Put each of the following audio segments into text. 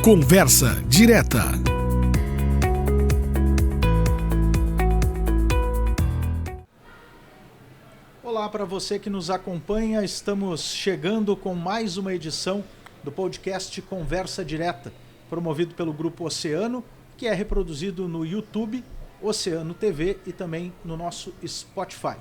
Conversa direta. Olá para você que nos acompanha, estamos chegando com mais uma edição do podcast Conversa Direta, promovido pelo Grupo Oceano, que é reproduzido no YouTube, Oceano TV e também no nosso Spotify.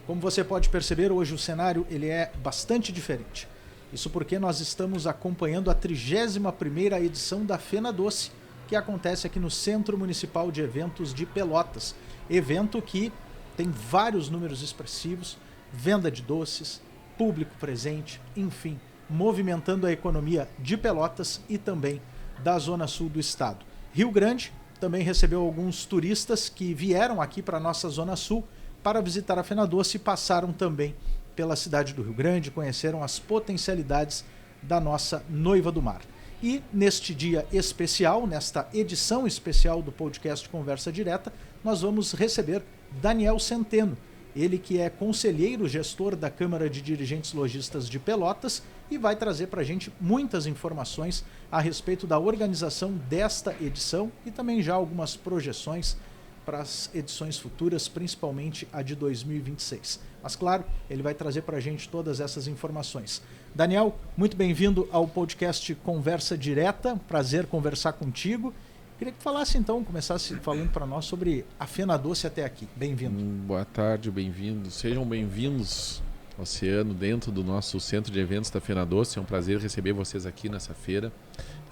Como você pode perceber, hoje o cenário ele é bastante diferente. Isso porque nós estamos acompanhando a 31ª edição da Fena Doce, que acontece aqui no Centro Municipal de Eventos de Pelotas. Evento que tem vários números expressivos, venda de doces, público presente, enfim, movimentando a economia de Pelotas e também da zona sul do estado. Rio Grande também recebeu alguns turistas que vieram aqui para a nossa zona sul para visitar a Fena Doce e passaram também pela cidade do Rio Grande, conheceram as potencialidades da nossa Noiva do Mar. E neste dia especial, nesta edição especial do podcast Conversa Direta, nós vamos receber Daniel Centeno, ele que é conselheiro gestor da Câmara de Dirigentes Lojistas de Pelotas e vai trazer para a gente muitas informações a respeito da organização desta edição e também já algumas projeções para as edições futuras, principalmente a de 2026. Mas claro, ele vai trazer para a gente todas essas informações. Daniel, muito bem-vindo ao podcast Conversa Direta, prazer conversar contigo. Queria que falasse então, começasse falando para nós sobre a Fena Doce até aqui. Bem-vindo. Boa tarde, bem-vindos. Sejam bem-vindos, Oceano, dentro do nosso centro de eventos da Fena Doce. É um prazer receber vocês aqui nessa feira,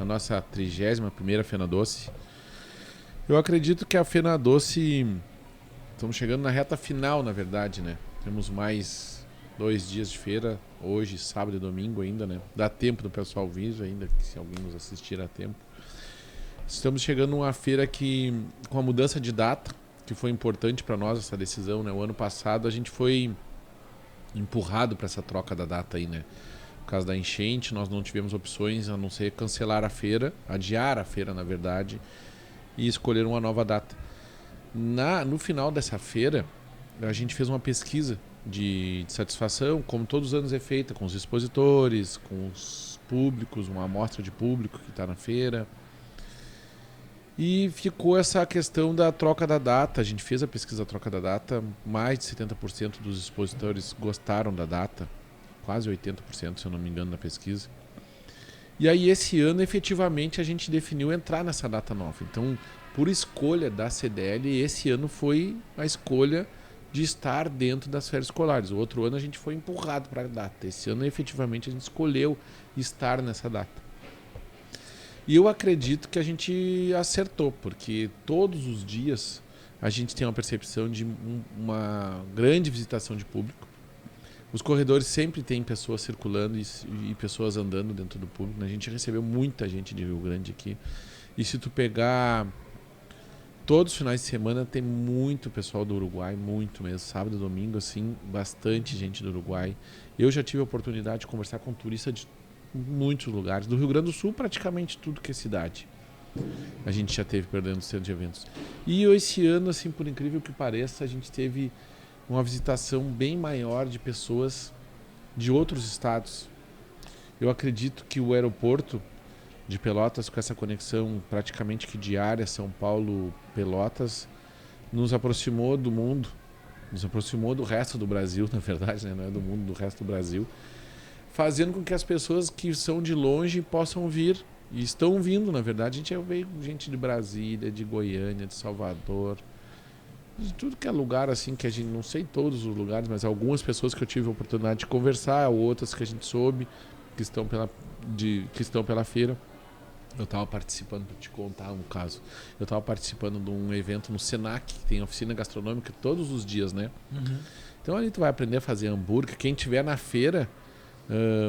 a nossa 31ª Fena Doce. Eu acredito que a Fena Doce, estamos chegando na reta final, na verdade, né? Temos mais 2 dias de feira, hoje, sábado e domingo ainda, né? Dá tempo do pessoal vir ainda, se alguém nos assistir a tempo. Estamos chegando numa feira que, com a mudança de data, que foi importante para nós essa decisão, né? O ano passado a gente foi empurrado para essa troca da data aí, né? Por causa da enchente, nós não tivemos opções a não ser cancelar a feira, adiar a feira, na verdade, e escolher uma nova data. No final dessa feira, a gente fez uma pesquisa de satisfação, como todos os anos é feita, com os expositores, com os públicos, uma amostra de público que está na feira. E ficou essa questão da troca da data. A gente fez a pesquisa da troca da data, mais de 70% dos expositores gostaram da data, quase 80%, se eu não me engano, na pesquisa. E aí esse ano, efetivamente, a gente definiu entrar nessa data nova. Então, por escolha da CDL, esse ano foi a escolha de estar dentro das férias escolares. O outro ano a gente foi empurrado para a data. Esse ano, efetivamente, a gente escolheu estar nessa data. E eu acredito que a gente acertou, porque todos os dias a gente tem uma percepção de uma grande visitação de público. Os corredores sempre tem pessoas circulando e pessoas andando dentro do público. A gente recebeu muita gente de Rio Grande aqui. E se tu pegar todos os finais de semana, tem muito pessoal do Uruguai, muito mesmo. Sábado e domingo, assim, bastante gente do Uruguai. Eu já tive a oportunidade de conversar com turistas de muitos lugares. Do Rio Grande do Sul, praticamente tudo que é cidade. A gente já teve perdendo o centro de eventos. E esse ano, assim, por incrível que pareça, a gente teve uma visitação bem maior de pessoas de outros estados. Eu acredito que o aeroporto de Pelotas, com essa conexão praticamente que diária, São Paulo-Pelotas, nos aproximou do mundo, nos aproximou do resto do Brasil, na verdade, né? Não é do mundo, do resto do Brasil, fazendo com que as pessoas que são de longe possam vir, e estão vindo, na verdade. A gente veio gente de Brasília, de Goiânia, de Salvador, de tudo que é lugar, assim, que a gente não sei todos os lugares, mas algumas pessoas que eu tive a oportunidade de conversar, outras que a gente soube que estão pela feira. Eu estava participando, para te contar um caso, eu estava participando de um evento no Senac, que tem oficina gastronômica todos os dias, né? Uhum. Então ali tu vai aprender a fazer hambúrguer. Quem estiver na feira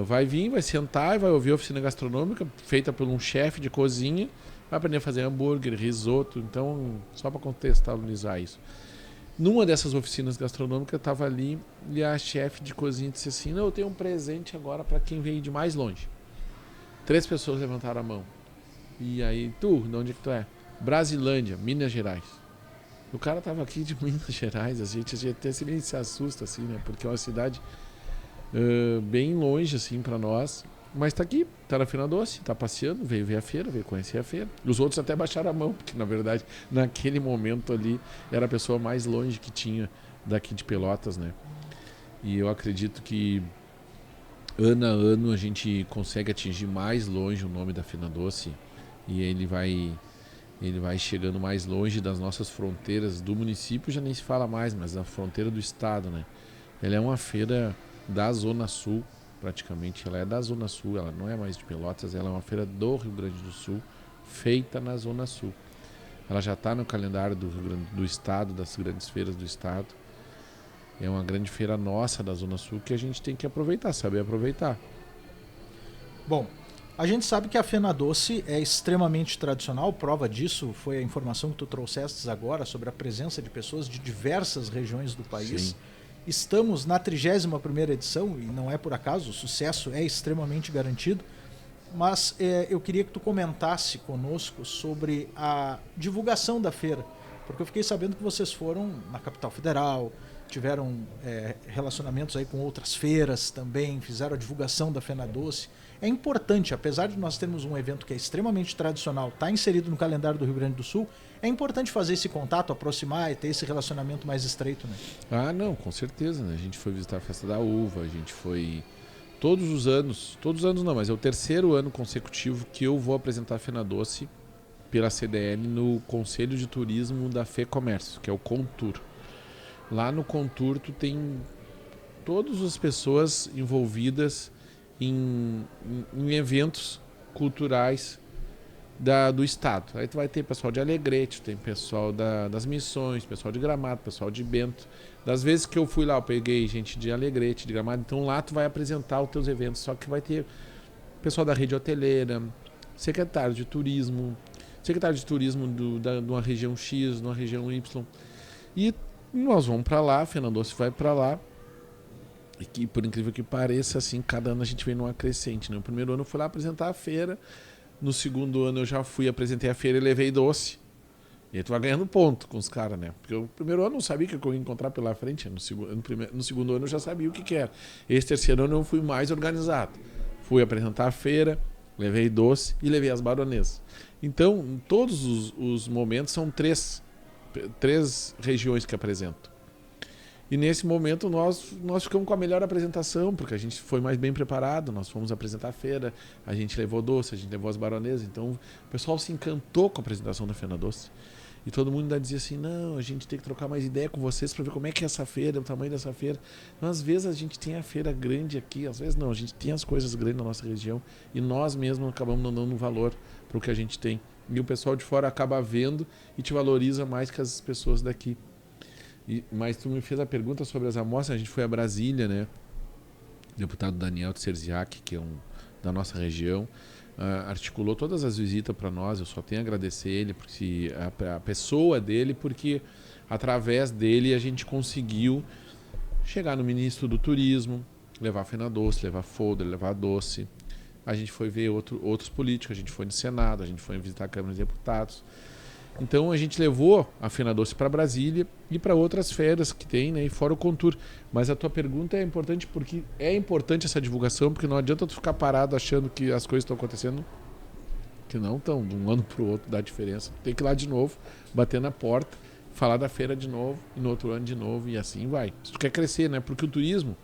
vai vir, vai sentar e vai ouvir a oficina gastronômica feita por um chefe de cozinha. Vai aprender a fazer hambúrguer, risoto. Então, só para contextualizar isso. Numa dessas oficinas gastronômicas, eu estava ali e a chefe de cozinha disse assim: não, eu tenho um presente agora para quem veio de mais longe. 3 pessoas levantaram a mão. E aí, de onde é que tu é? Brasilândia, Minas Gerais. O cara estava aqui de Minas Gerais, a gente até se assusta, assim, né? Porque é uma cidade bem longe, assim, para nós. Mas tá aqui, tá na Fena Doce, tá passeando, veio ver a feira, veio conhecer a feira. Os outros até baixaram a mão, porque na verdade, naquele momento ali, era a pessoa mais longe que tinha daqui de Pelotas, né? E eu acredito que ano a ano a gente consegue atingir mais longe o nome da Fena Doce e ele vai chegando mais longe das nossas fronteiras do município, já nem se fala mais, mas da fronteira do estado, né? Ela é uma feira da Zona Sul, praticamente, ela é da Zona Sul, ela não é mais de Pelotas, ela é uma feira do Rio Grande do Sul, feita na Zona Sul. Ela já está no calendário do Rio Grande do Estado, das grandes feiras do estado. É uma grande feira nossa da Zona Sul que a gente tem que aproveitar, saber aproveitar. Bom, a gente sabe que a Fena Doce é extremamente tradicional, prova disso foi a informação que tu trouxestes agora sobre a presença de pessoas de diversas regiões do país. Sim. Estamos na 31ª edição e não é por acaso, o sucesso é extremamente garantido, mas eu queria que tu comentasse conosco sobre a divulgação da feira, porque eu fiquei sabendo que vocês foram na capital federal, tiveram relacionamentos aí com outras feiras também, fizeram a divulgação da Fena Doce. É importante, apesar de nós termos um evento que é extremamente tradicional, está inserido no calendário do Rio Grande do Sul, é importante fazer esse contato, aproximar e ter esse relacionamento mais estreito, né? Ah, não, com certeza, né? A gente foi visitar a Festa da Uva, a gente foi todos os anos não, mas é o terceiro ano consecutivo que eu vou apresentar a Fena Doce pela CDL no Conselho de Turismo da FEComércio, que é o Contur. Lá no Contur tu tem todas as pessoas envolvidas em eventos culturais do estado. Aí tu vai ter pessoal de Alegrete, tem pessoal das Missões, pessoal de Gramado, pessoal de Bento. Das vezes que eu fui lá, eu peguei gente de Alegrete, de Gramado, então lá tu vai apresentar os teus eventos, só que vai ter pessoal da rede hoteleira, secretário de turismo de uma região X, de uma região Y. E nós vamos para lá, a Fena Doce vai para lá. E que, por incrível que pareça, assim, cada ano a gente vem numa crescente, né? No primeiro ano eu fui lá apresentar a feira, no segundo ano eu já fui, apresentei a feira e levei doce. E aí tu vai ganhando ponto com os caras, né? Porque o primeiro ano eu não sabia o que eu ia encontrar pela frente, no segundo ano eu já sabia o que era. Esse terceiro ano eu fui mais organizado. Fui apresentar a feira, levei doce e levei as baronesas. Então, em todos os momentos são três regiões que apresentam. E nesse momento nós ficamos com a melhor apresentação, porque a gente foi mais bem preparado, nós fomos apresentar a feira, a gente levou doce, a gente levou as baronesas, então o pessoal se encantou com a apresentação da Fena Doce. E todo mundo ainda dizia assim, não, a gente tem que trocar mais ideia com vocês para ver como é que é essa feira, o tamanho dessa feira. Então, às vezes a gente tem a feira grande aqui, às vezes não, a gente tem as coisas grandes na nossa região e nós mesmos acabamos não dando valor para o que a gente tem. E o pessoal de fora acaba vendo e te valoriza mais que as pessoas daqui. Mas tu me fez a pergunta sobre as amostras, a gente foi a Brasília, né? O deputado Daniel Tserziak, que é da nossa região, articulou todas as visitas para nós. Eu só tenho a agradecer ele, porque a pessoa dele, porque através dele a gente conseguiu chegar no ministro do Turismo, levar a Fena Doce, levar folder, levar doce. A gente foi ver outros políticos, a gente foi no Senado, a gente foi visitar a Câmara de Deputados. Então a gente levou a Fena Doce para Brasília e para outras feiras que tem, né, e fora o Contur. Mas a tua pergunta é importante porque é importante essa divulgação, porque não adianta tu ficar parado achando que as coisas estão acontecendo, que não estão, de um ano para o outro dá diferença. Tem que ir lá de novo, bater na porta, falar da feira de novo, e no outro ano de novo, e assim vai. Se tu quer crescer, né? Porque o turismo,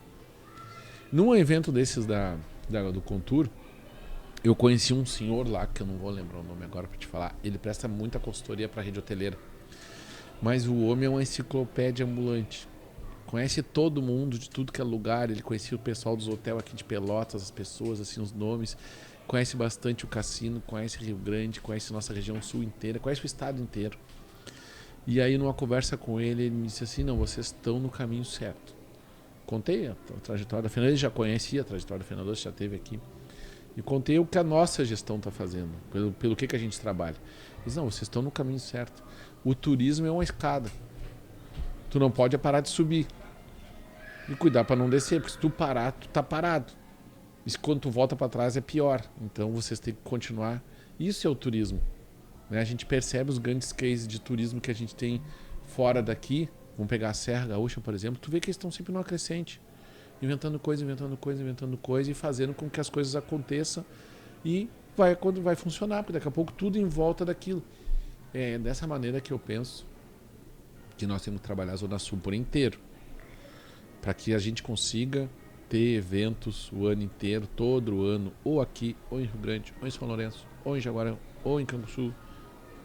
num evento desses do Contur, eu conheci um senhor lá, que eu não vou lembrar o nome agora para te falar. Ele presta muita consultoria para a rede hoteleira. Mas o homem é uma enciclopédia ambulante. Conhece todo mundo, de tudo que é lugar. Ele conhecia o pessoal dos hotéis aqui de Pelotas, as pessoas, assim, os nomes. Conhece bastante o cassino, conhece Rio Grande, conhece nossa região sul inteira, conhece o estado inteiro. E aí, numa conversa com ele, ele me disse assim, não, vocês estão no caminho certo. Contei a trajetória da Fena, ele já conhecia a trajetória da Fena Doce, já esteve aqui. E contei o que a nossa gestão está fazendo, pelo que a gente trabalha. Eles, não, vocês estão no caminho certo. O turismo é uma escada. Tu não pode parar de subir. E cuidar para não descer, porque se tu parar, tu tá parado. E quando tu volta para trás é pior. Então vocês têm que continuar. Isso é o turismo. Né? A gente percebe os grandes cases de turismo que a gente tem fora daqui. Vamos pegar a Serra Gaúcha, por exemplo. Tu vê que eles estão sempre numa crescente. inventando coisa e fazendo com que as coisas aconteçam e quando vai funcionar, porque daqui a pouco tudo em volta daquilo. É dessa maneira que eu penso que nós temos que trabalhar a Zona Sul por inteiro, para que a gente consiga ter eventos o ano inteiro, todo o ano, ou aqui, ou em Rio Grande, ou em São Lourenço, ou em Jaguarão, ou em Canguçu,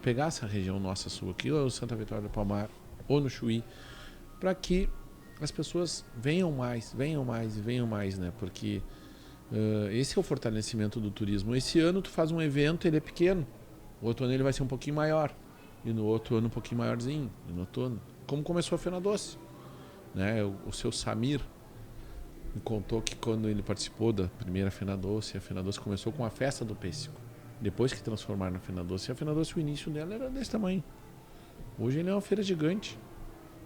pegar essa região nossa sul aqui, ou Santa Vitória do Palmar, ou no Chuí, para que as pessoas venham mais, né? Porque esse é o fortalecimento do turismo. Esse ano tu faz um evento, ele é pequeno, o outro ano ele vai ser um pouquinho maior, e no outro ano um pouquinho maiorzinho, e no outono. Como começou a Fena Doce, né? O seu Samir me contou que quando ele participou da primeira Fena Doce, a Fena Doce começou com a festa do pêssego. Depois que transformaram na Fena Doce, a Fena Doce, o início dela era desse tamanho. Hoje ele é uma feira gigante.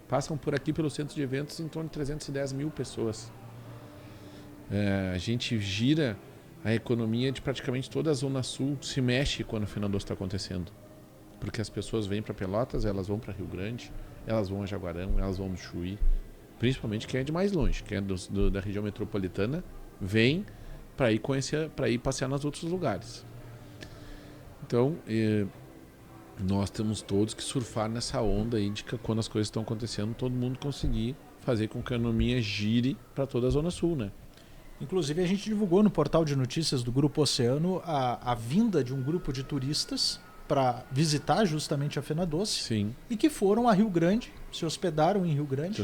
Passam por aqui pelo centro de eventos em torno de 310 mil pessoas. A gente gira a economia de praticamente toda a Zona Sul, se mexe quando a Fena Doce está acontecendo. Porque as pessoas vêm para Pelotas, elas vão para Rio Grande, elas vão a Jaguarão, elas vão no Chuí. Principalmente quem é de mais longe, quem é da região metropolitana, vem para ir conhecer, para ir passear nos outros lugares. Então, nós temos todos que surfar nessa onda aí de que quando as coisas estão acontecendo, todo mundo conseguir fazer com que a economia gire para toda a Zona Sul, né? Inclusive a gente divulgou no portal de notícias do Grupo Oceano a vinda de um grupo de turistas para visitar justamente a Fena Doce. Sim. E que foram a Rio Grande, se hospedaram em Rio Grande.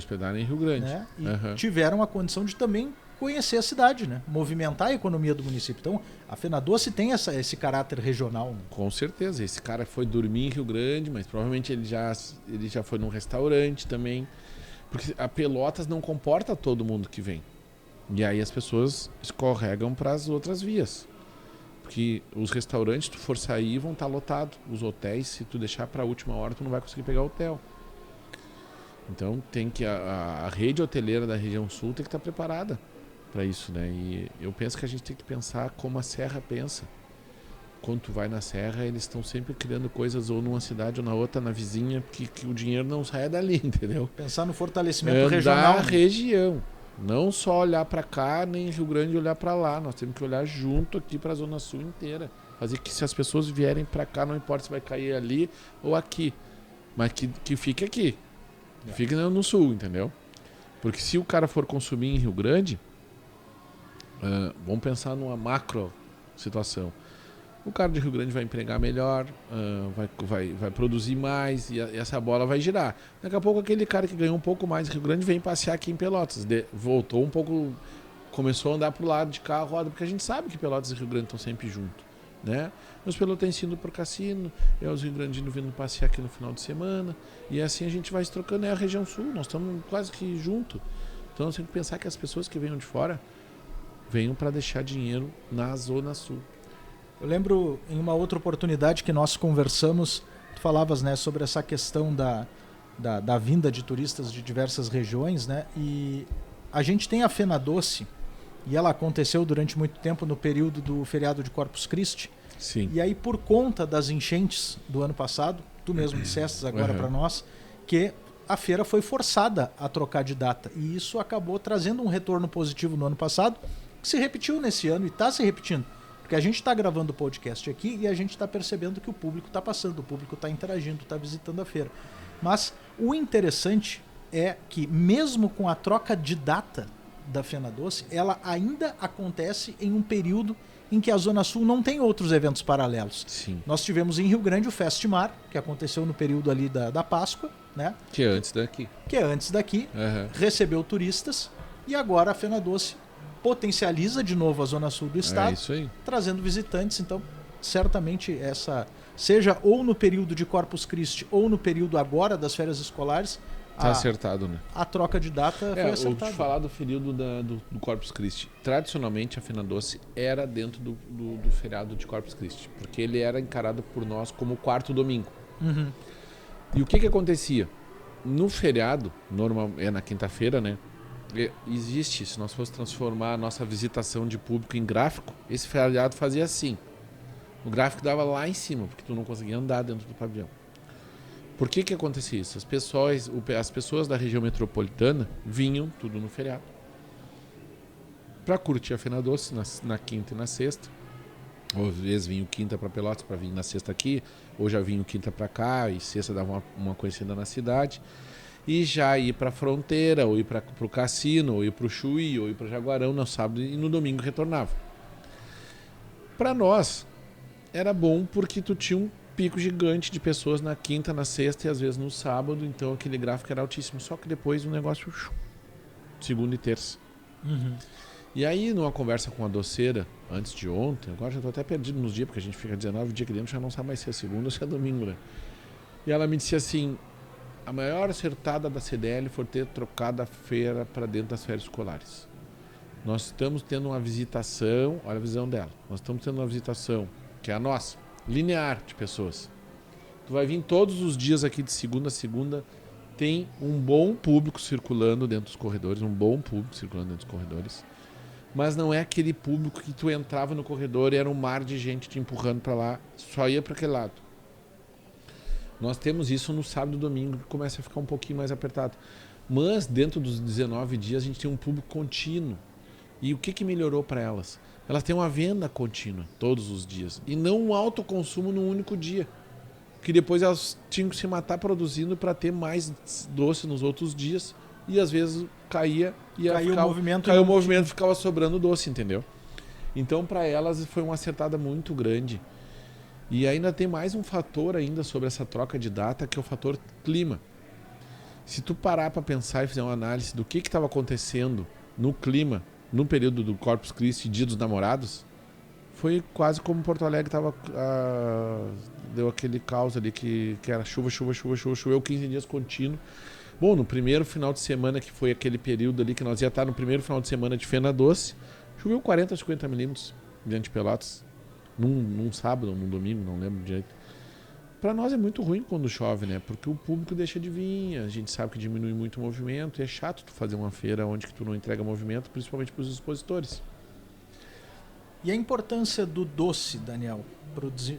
Né? E tiveram a condição de também conhecer a cidade, né? Movimentar a economia do município. Então, a Fena Doce tem esse caráter regional. Né? Com certeza. Esse cara foi dormir em Rio Grande, mas provavelmente ele já foi num restaurante também. Porque a Pelotas não comporta todo mundo que vem. E aí as pessoas escorregam para as outras vias. Porque os restaurantes, se tu for sair, vão estar lotados. Os hotéis, se tu deixar para a última hora, tu não vai conseguir pegar hotel. Então tem que a rede hoteleira da região sul tem que estar preparada para isso, né? E eu penso que a gente tem que pensar como a Serra pensa. Quando tu vai na Serra, eles estão sempre criando coisas ou numa cidade ou na outra, na vizinha, que o dinheiro não saia dali, entendeu? Pensar no fortalecimento regional. Da região. Não só olhar para cá, nem Rio Grande olhar para lá. Nós temos que olhar junto aqui para a Zona Sul inteira. Fazer que se as pessoas vierem para cá, não importa se vai cair ali ou aqui, mas que fique aqui. Fique no sul, entendeu? Porque se o cara for consumir em Rio Grande, vamos pensar numa macro situação. O cara de Rio Grande vai empregar melhor, vai produzir mais e essa bola vai girar. Daqui a pouco aquele cara que ganhou um pouco mais em Rio Grande vem passear aqui em Pelotas. Voltou um pouco, começou a andar pro lado de cá, roda, porque a gente sabe que Pelotas e Rio Grande estão sempre juntos, né? Os pelotenses indo pro cassino, os Rio Grandinos vindo passear aqui no final de semana, e assim a gente vai se trocando. É a região sul, nós estamos quase que juntos. Então nós temos que pensar que as pessoas que venham de fora venham para deixar dinheiro na Zona Sul. Eu lembro em uma outra oportunidade que nós conversamos, tu falavas, né, sobre essa questão da vinda de turistas de diversas regiões, né? E a gente tem a Fena Doce, e ela aconteceu durante muito tempo no período do feriado de Corpus Christi. Sim. E aí, por conta das enchentes do ano passado, tu mesmo disseste agora para nós, que a feira foi forçada a trocar de data. E isso acabou trazendo um retorno positivo no ano passado, que se repetiu nesse ano e está se repetindo. Porque a gente está gravando o podcast aqui e a gente está percebendo que o público está passando, o público está interagindo, está visitando a feira. Mas o interessante é que mesmo com a troca de data da Fena Doce, ela ainda acontece em um período em que a Zona Sul não tem outros eventos paralelos. Sim. Nós tivemos em Rio Grande o Festmar, que aconteceu no período ali da Páscoa, né? Que é antes daqui. Recebeu turistas, e agora a Fena Doce potencializa de novo a Zona Sul do estado, isso aí. Trazendo visitantes. Então, certamente seja ou no período de Corpus Christi ou no período agora das férias escolares, tá acertado, né? A troca de data foi acertada. Vou te falar do período do Corpus Christi. Tradicionalmente, a Fena Doce era dentro do feriado de Corpus Christi, porque ele era encarado por nós como o quarto domingo. Uhum. E o que acontecia? No feriado, normal, é na quinta-feira, né? Existe, se nós fosse transformar a nossa visitação de público em gráfico, esse feriado fazia assim. O gráfico dava lá em cima, porque tu não conseguia andar dentro do pavilhão. Por que acontecia isso? As pessoas da região metropolitana vinham tudo no feriado. para curtir a Fena Doce na quinta e na sexta. Ou às vezes vinha quinta para Pelotas para vir na sexta aqui, ou já vinha quinta para cá e sexta dava uma conhecida na cidade. E já ir para a fronteira, ou ir para o cassino, ou ir para o Chuí, ou ir para Jaguarão no sábado e no domingo retornava. Para nós era bom porque tu tinha um pico gigante de pessoas na quinta, na sexta e às vezes no sábado, então aquele gráfico era altíssimo. Só que depois o negócio segunda e terça. E aí numa conversa com a doceira antes de ontem, agora já estou até perdido nos dias, porque a gente fica 19 dias aqui dentro, já não sabe mais se é segunda ou se é domingo, né? E ela me disse assim: a maior acertada da CDL foi ter trocado a feira para dentro das férias escolares. Nós estamos tendo uma visitação, olha a visão dela, nós estamos tendo uma visitação, que é a nossa, linear de pessoas. Tu vai vir todos os dias aqui de segunda a segunda, tem um bom público circulando dentro dos corredores, mas não é aquele público que tu entrava no corredor e era um mar de gente te empurrando para lá, só ia para aquele lado. Nós temos isso no sábado e domingo, que começa a ficar um pouquinho mais apertado. Mas dentro dos 19 dias a gente tem um público contínuo. E o que melhorou para elas? Elas têm uma venda contínua todos os dias e não um alto consumo num único dia. Que depois elas tinham que se matar produzindo para ter mais doce nos outros dias e às vezes caiu o movimento, ficava sobrando doce, entendeu? Então para elas foi uma acertada muito grande. E ainda tem mais um fator ainda sobre essa troca de data, que é o fator clima. Se tu parar para pensar e fazer uma análise do que estava acontecendo no clima no período do Corpus Christi e Dia dos Namorados, foi quase como Porto Alegre deu aquele caos ali que era choveu 15 dias contínuo. Bom, no primeiro final de semana, que foi aquele período ali que nós ia estar no primeiro final de semana de Fena Doce, choveu 40 a 50 milímetros dentro de Pelotas, num sábado ou num domingo, não lembro direito. Para nós é muito ruim quando chove, né? Porque o público deixa de vir, a gente sabe que diminui muito o movimento, e é chato tu fazer uma feira onde que tu não entrega movimento, principalmente para os expositores. E a importância do doce, Daniel,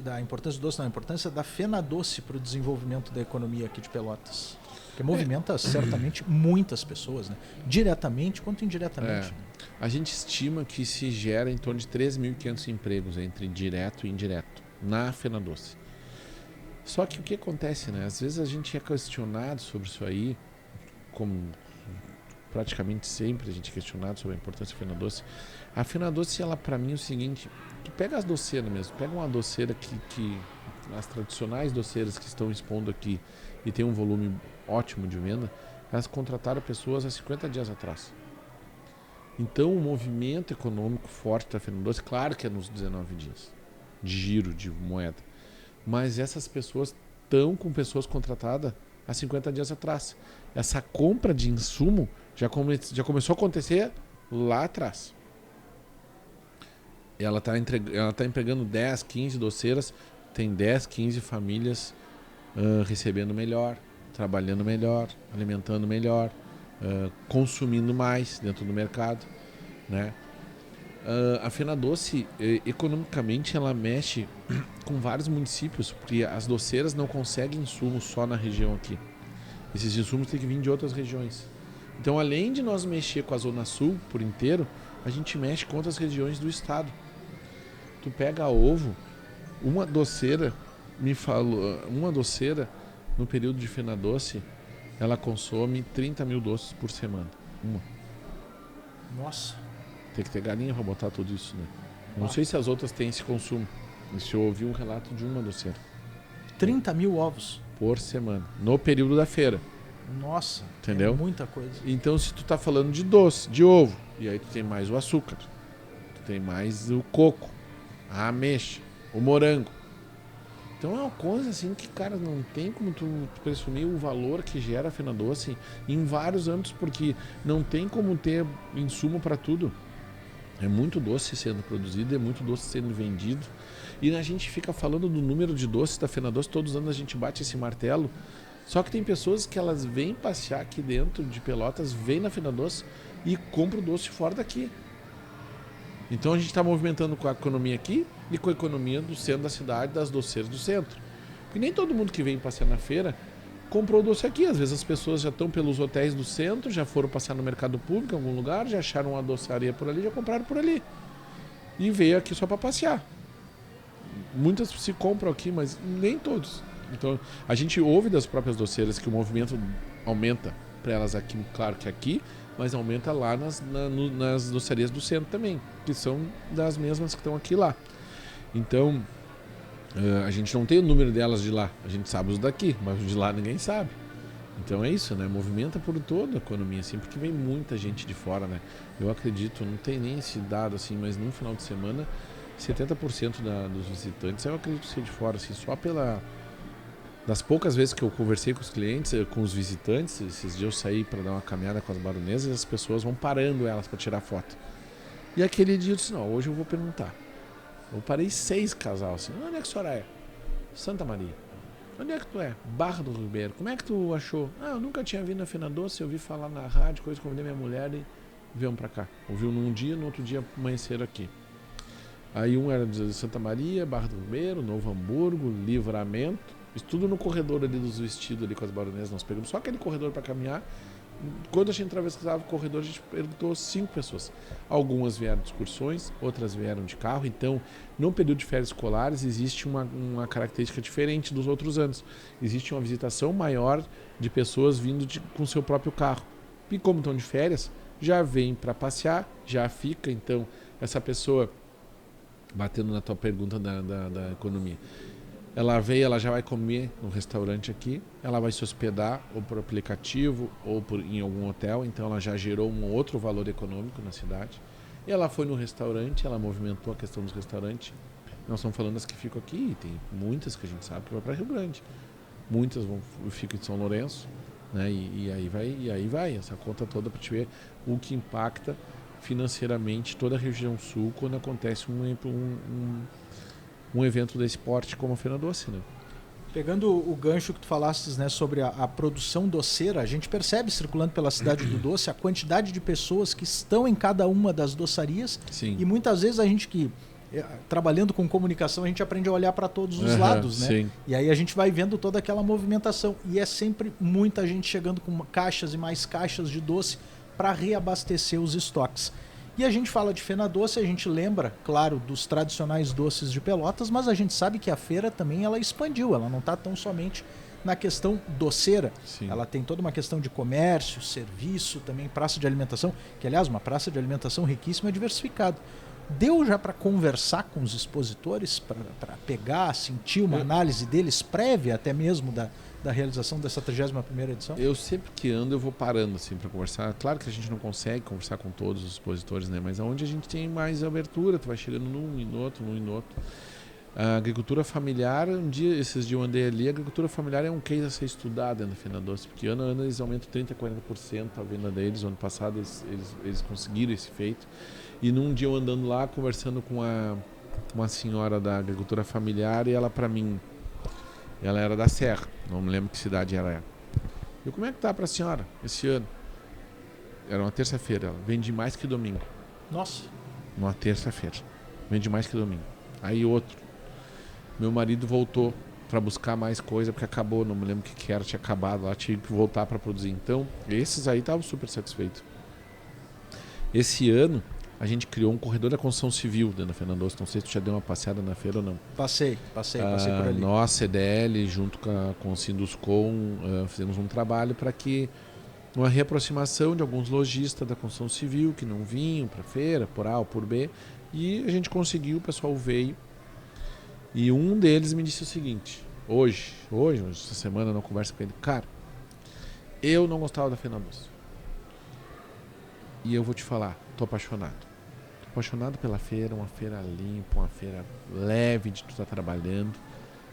a importância da Fena Doce para o desenvolvimento da economia aqui de Pelotas? Porque movimenta certamente muitas pessoas, né? Diretamente quanto indiretamente. A gente estima que se gera em torno de 3.500 empregos entre direto e indireto na Fena Doce. Só que o que acontece, né? Às vezes a gente é questionado sobre isso aí, como praticamente sempre a gente é questionado sobre a importância da Fena Doce. A Fena Doce, ela para mim é o seguinte: tu pega as doceiras mesmo, pega uma doceira que as tradicionais doceiras que estão expondo aqui e tem um volume ótimo de venda, elas contrataram pessoas há 50 dias atrás. Então o movimento econômico forte da Fena Doce, claro que é nos 19 dias de giro de moeda, mas essas pessoas estão com pessoas contratadas há 50 dias atrás. Essa compra de insumo já começou a acontecer lá atrás. Ela está empregando 10, 15 doceiras, tem 10, 15 famílias recebendo melhor, trabalhando melhor, alimentando melhor, consumindo mais dentro do mercado, né? A Fena Doce, economicamente, ela mexe com vários municípios, porque as doceiras não conseguem insumos só na região aqui. Esses insumos têm que vir de outras regiões. Então, além de nós mexer com a Zona Sul por inteiro, a gente mexe com outras regiões do estado. Tu pega a ovo, uma doceira no período de Fena Doce, ela consome 30 mil doces por semana. Uma. Nossa. Tem que ter galinha para botar tudo isso, né? Não sei se as outras têm esse consumo. Se eu ouvi um relato de uma doceira. 30 mil ovos? Por semana. No período da feira. Nossa. Entendeu? É muita coisa. Então, se tu tá falando de doce, de ovo, e aí tu tem mais o açúcar, tu tem mais o coco, a ameixa, o morango. Então é uma coisa assim que, cara, não tem como tu presumir o valor que gera a Fena Doce em vários âmbitos, porque não tem como ter insumo para tudo. É muito doce sendo produzido, é muito doce sendo vendido. E a gente fica falando do número de doces da Fena Doce, todos os anos a gente bate esse martelo. Só que tem pessoas que elas vêm passear aqui dentro de Pelotas, vêm na Fena Doce e compram o doce fora daqui. Então a gente está movimentando com a economia aqui e com a economia do centro da cidade, das doceiras do centro. Porque nem todo mundo que vem passear na feira comprou o doce aqui. Às vezes as pessoas já estão pelos hotéis do centro, já foram passar no mercado público em algum lugar, já acharam uma doçaria por ali, já compraram por ali. E veio aqui só para passear. Muitas se compram aqui, mas nem todos. Então, a gente ouve das próprias doceiras que o movimento aumenta para elas aqui, claro que aqui, mas aumenta lá nas docerias do centro também, que são das mesmas que estão aqui lá. Então, a gente não tem o número delas de lá, a gente sabe os daqui, mas os de lá ninguém sabe. Então é isso, né? Movimenta por toda a economia, assim, porque vem muita gente de fora, né? Eu acredito, não tem nem esse dado, assim, mas num final de semana, 70% dos visitantes, eu acredito ser de fora, assim, só das poucas vezes que eu conversei com os clientes, com os visitantes, esses dias eu saí para dar uma caminhada com as baronesas, as pessoas vão parando elas para tirar foto. E aquele dia eu disse, não, hoje eu vou perguntar. Eu parei 6 casal assim, onde é que a senhora é? Santa Maria. Onde é que tu é? Barra do Ribeiro. Como é que tu achou? Ah, eu nunca tinha vindo na Fena Doce, eu ouvi falar na rádio, coisa, convidei minha mulher e viemos pra cá. Ouviu num dia, no outro dia amanheceram aqui. Aí um era de Santa Maria, Barra do Ribeiro, Novo Hamburgo, Livramento. Isso tudo no corredor ali dos vestidos ali com as baronesas. Nós pegamos só aquele corredor para caminhar. Quando a gente atravessava o corredor, a gente perguntou 5 pessoas. Algumas vieram de excursões, outras vieram de carro. Então, no período de férias escolares, existe uma característica diferente dos outros anos. Existe uma visitação maior de pessoas vindo com seu próprio carro. E como estão de férias, já vem para passear, já fica. Então, essa pessoa, batendo na tua pergunta da economia, ela veio, ela já vai comer no restaurante aqui, ela vai se hospedar ou por aplicativo ou em algum hotel, então ela já gerou um outro valor econômico na cidade. E ela foi no restaurante, ela movimentou a questão dos restaurantes. Nós estamos falando das que ficam aqui, tem muitas que a gente sabe que vai para Rio Grande. Muitas ficam em São Lourenço, né? E aí vai essa conta toda para te ver o que impacta financeiramente toda a região sul quando acontece um evento desse porte como a Fena Doce, né? Pegando o gancho que tu falastes, né, sobre a produção doceira, a gente percebe circulando pela cidade do doce a quantidade de pessoas que estão em cada uma das doçarias. Sim. E muitas vezes a gente que trabalhando com comunicação, a gente aprende a olhar para todos os lados, né? Sim. E aí a gente vai vendo toda aquela movimentação e é sempre muita gente chegando com caixas e mais caixas de doce para reabastecer os estoques. E a gente fala de Fena Doce, a gente lembra, claro, dos tradicionais doces de Pelotas, mas a gente sabe que a feira também ela expandiu, ela não está tão somente na questão doceira. Sim. Ela tem toda uma questão de comércio, serviço, também praça de alimentação, que aliás, uma praça de alimentação riquíssima e diversificada. Deu já para conversar com os expositores, para pegar, sentir uma análise deles prévia até mesmo da realização dessa 31ª edição? Eu sempre que ando eu vou parando assim para conversar. Claro que a gente não consegue conversar com todos os expositores, né? Mas aonde a gente tem mais abertura, tu vai chegando num e no outro. A agricultura familiar, esses dias eu andei ali, a agricultura familiar é um case a ser estudado dentro da Fena Doce, porque ano a ano eles aumentam 30%, 40% a venda deles. O ano passado eles conseguiram esse feito. E num dia eu andando lá, conversando com uma senhora da agricultura familiar, e ela para mim, ela era da Serra, não me lembro que cidade era. E como é que tá para a senhora esse ano? Era uma terça-feira, ela vende mais que domingo. Nossa! Uma terça-feira, vende mais que domingo. Aí outro, meu marido voltou para buscar mais coisa, porque acabou, não me lembro o que era, tinha acabado lá, tinha que voltar para produzir. Então, esses aí estavam super satisfeitos. Esse ano, a gente criou um corredor da construção civil dentro da Fena Doce. Não sei se tu já deu uma passeada na feira ou não. Passei por ali. Nós, CDL, junto com o Sinduscom, fizemos um trabalho para que uma reaproximação de alguns lojistas da construção civil que não vinham para a feira, por A ou por B, e a gente conseguiu, o pessoal veio, e um deles me disse o seguinte, hoje, essa semana, na conversa com ele, cara, eu não gostava da Fena Doce. E eu vou te falar, tô apaixonado. Apaixonado pela feira, uma feira limpa, uma feira leve de tu estar trabalhando.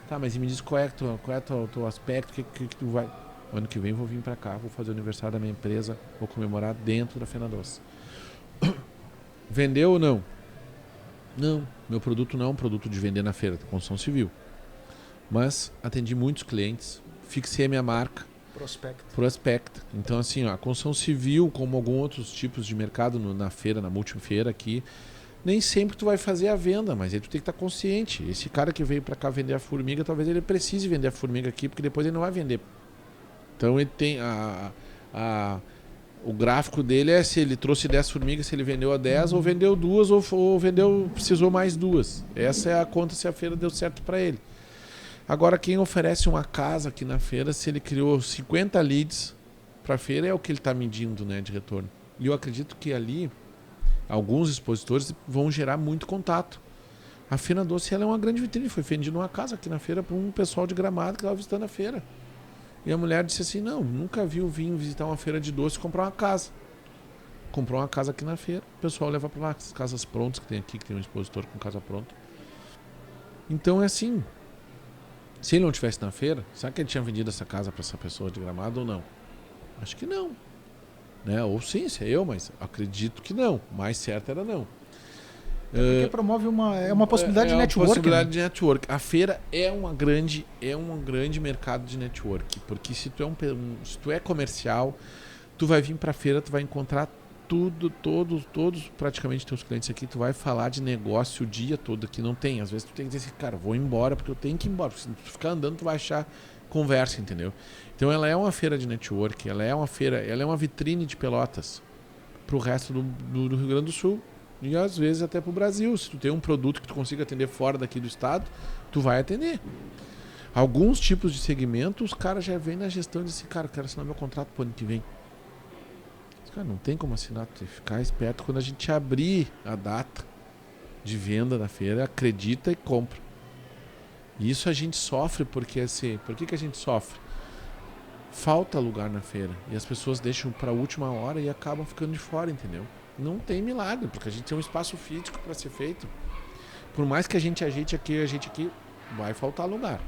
Tá, mas me diz qual é o teu aspecto, que tu vai... Ano que vem vou vir pra cá, vou fazer o aniversário da minha empresa, vou comemorar dentro da Fena Doce. Vendeu ou não? Não, meu produto não é um produto de vender na feira, de construção civil. Mas atendi muitos clientes, fixei a minha marca. Prospecta. Então, assim, a construção civil, como alguns outros tipos de mercado na feira, na multifeira aqui, nem sempre tu vai fazer a venda, mas aí tu tem que estar consciente. Esse cara que veio para cá vender a formiga, talvez ele precise vender a formiga aqui, porque depois ele não vai vender Então ele tem o gráfico dele é se ele trouxe 10 formigas, se ele vendeu a 10 ou vendeu 2 ou precisou mais 2. Essa é a conta se a feira deu certo para ele. Agora, quem oferece uma casa aqui na feira, se ele criou 50 leads para a feira, é o que ele está medindo, né, de retorno. E eu acredito que ali alguns expositores vão gerar muito contato. A Fena Doce ela é uma grande vitrine. Foi vendida uma casa aqui na feira para um pessoal de Gramado que estava visitando a feira. E a mulher disse assim, não, nunca viu vir visitar uma feira de doce e comprar uma casa. Comprou uma casa aqui na feira, o pessoal leva para lá, as casas prontas que tem aqui, que tem um expositor com casa pronta. Então é assim, se ele não estivesse na feira, será que ele tinha vendido essa casa para essa pessoa de Gramado ou não? Acho que não. Né? Ou sim, se é eu, mas acredito que não. Mais certo era não. Porque promove uma possibilidade de network. Possibilidade de network. A feira é um grande mercado de network. Porque se tu é comercial, tu vai vir para a feira, tu vai encontrar todos praticamente teus clientes aqui, tu vai falar de negócio o dia todo aqui. Não tem. Às vezes tu tem que dizer assim, cara, vou embora porque eu tenho que ir embora. Porque se tu ficar andando, tu vai achar conversa, entendeu? Então ela é uma feira de network, ela é uma vitrine de Pelotas pro resto do Rio Grande do Sul. E às vezes até pro Brasil. Se tu tem um produto que tu consiga atender fora daqui do estado, tu vai atender. Alguns tipos de segmentos, os caras já vêm na gestão e dizem assim, cara, eu quero assinar meu contrato pro ano que vem. Cara, não tem como assinar, tu tem que ficar esperto quando a gente abrir a data de venda da feira, acredita e compra. E isso a gente sofre porque assim, por que a gente sofre? Falta lugar na feira e as pessoas deixam para a última hora e acabam ficando de fora, entendeu? Não tem milagre, porque a gente tem um espaço físico para ser feito. Por mais que a gente ajeite aqui, vai faltar lugar.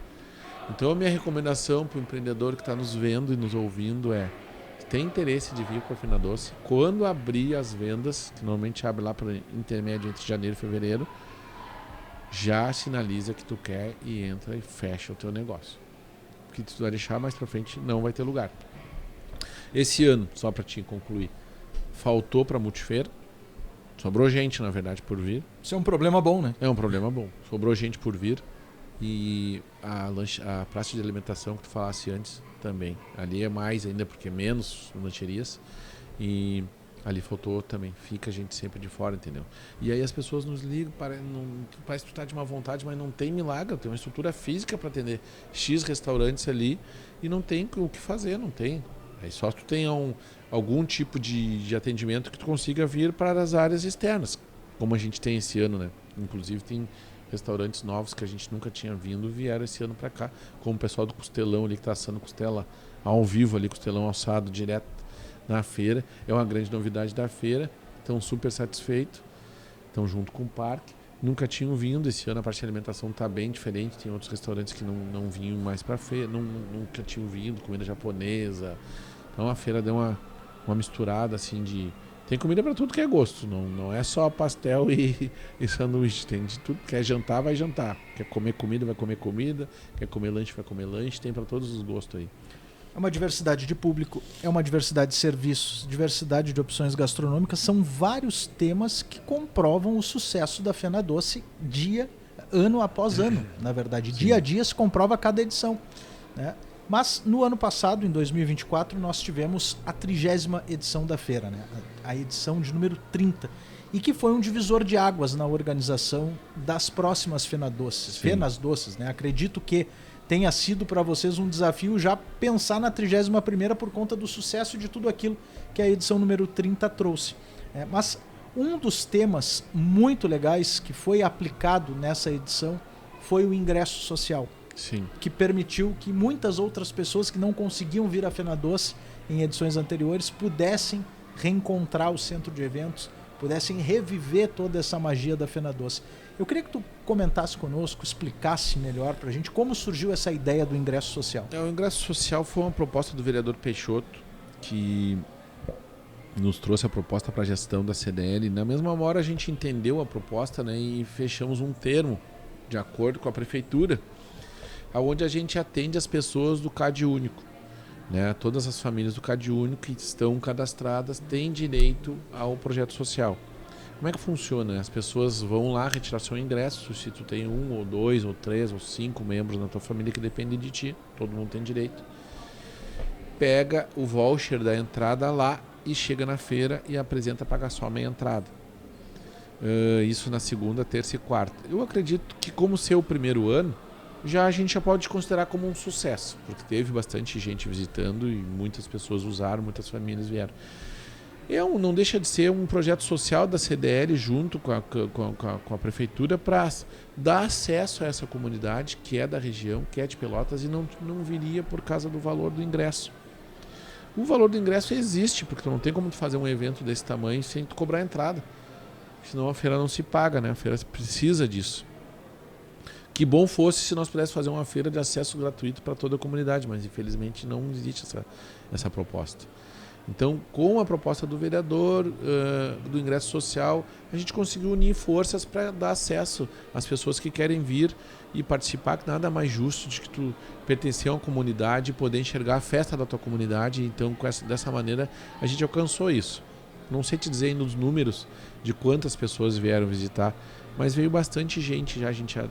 Então a minha recomendação para o empreendedor que está nos vendo e nos ouvindo é: se tem interesse de vir para a Fena Doce, quando abrir as vendas, que normalmente abre lá para intermédio entre janeiro e fevereiro, já sinaliza que tu quer e entra e fecha o teu negócio. Porque se tu vai deixar mais para frente, não vai ter lugar. Esse ano, só para te concluir, faltou para a Multifeira. Sobrou gente, na verdade, por vir. Isso é um problema bom, né? É um problema bom. Sobrou gente por vir. E a praça de alimentação que tu falasse antes também. Ali é mais ainda, porque é menos lancherias. E ali faltou também. Fica a gente sempre de fora, entendeu? E aí as pessoas nos ligam, parece que tu tá de má vontade, mas não tem milagre. Tem uma estrutura física para atender X restaurantes ali e não tem o que fazer, não tem. Aí só tu tenha algum tipo de atendimento que tu consiga vir para as áreas externas, como a gente tem esse ano, né? Inclusive tem restaurantes novos que a gente nunca tinha vindo, vieram esse ano para cá, como o pessoal do Costelão ali que está assando costela ao vivo ali, costelão assado direto na feira. É uma grande novidade da feira, estão super satisfeitos, estão junto com o parque. Nunca tinham vindo, esse ano a parte de alimentação está bem diferente, tem outros restaurantes que não vinham mais para a feira, nunca tinham vindo, comida japonesa. Então a feira deu uma misturada assim de... Tem comida para tudo que é gosto, não é só pastel e sanduíche, tem de tudo. Quer jantar, vai jantar. Quer comer comida, vai comer comida. Quer comer lanche, vai comer lanche. Tem para todos os gostos aí. É uma diversidade de público, é uma diversidade de serviços, diversidade de opções gastronômicas. São vários temas que comprovam o sucesso da Fena Doce ano após ano, na verdade. Sim. Dia a dia se comprova a cada edição, né? Mas no ano passado, em 2024, nós tivemos a 30ª edição da feira, né? A edição de número 30, e que foi um divisor de águas na organização das próximas Fena Doces, Fenas Doces, né? Acredito que tenha sido para vocês um desafio já pensar na 31ª por conta do sucesso de tudo aquilo que a edição número 30 trouxe. Mas um dos temas muito legais que foi aplicado nessa edição foi o ingresso social. Sim. Que permitiu que muitas outras pessoas que não conseguiam vir à Fena Doce em edições anteriores pudessem reencontrar o centro de eventos, pudessem reviver toda essa magia da Fena Doce. Eu queria que tu comentasse conosco, explicasse melhor pra gente como surgiu essa ideia do ingresso social. O ingresso social foi uma proposta do vereador Peixoto, que nos trouxe a proposta para a gestão da CDL. Na mesma hora a gente entendeu a proposta, né, e fechamos um termo de acordo com a prefeitura, onde a gente atende as pessoas do CAD Único, né? Todas as famílias do CAD Único que estão cadastradas têm direito ao projeto social. Como é que funciona? As pessoas vão lá retirar seu ingresso, se tu tem 1 ou 2 ou 3 ou 5 membros na tua família que dependem de ti, todo mundo tem direito. pega o voucher da entrada lá e chega na feira e apresenta pagar só meia entrada. Isso na segunda, terça e quarta. Eu acredito que, como ser o primeiro ano, a gente já pode considerar como um sucesso, porque teve bastante gente visitando e muitas pessoas usaram, muitas famílias vieram. Não deixa de ser um projeto social da CDL junto com a prefeitura para dar acesso a essa comunidade que é da região, que é de Pelotas e não viria por causa do valor do ingresso. O valor do ingresso existe, porque tu não tem como tu fazer um evento desse tamanho sem tu cobrar a entrada. Senão a feira não se paga, né? A feira precisa disso. Que bom fosse se nós pudéssemos fazer uma feira de acesso gratuito para toda a comunidade, mas infelizmente não existe essa proposta. Então, com a proposta do vereador, do ingresso social, a gente conseguiu unir forças para dar acesso às pessoas que querem vir e participar, que nada mais justo de que tu pertencer a uma comunidade e poder enxergar a festa da tua comunidade. Então, dessa maneira, a gente alcançou isso. Não sei te dizer nos números de quantas pessoas vieram visitar, mas veio bastante gente, a gente já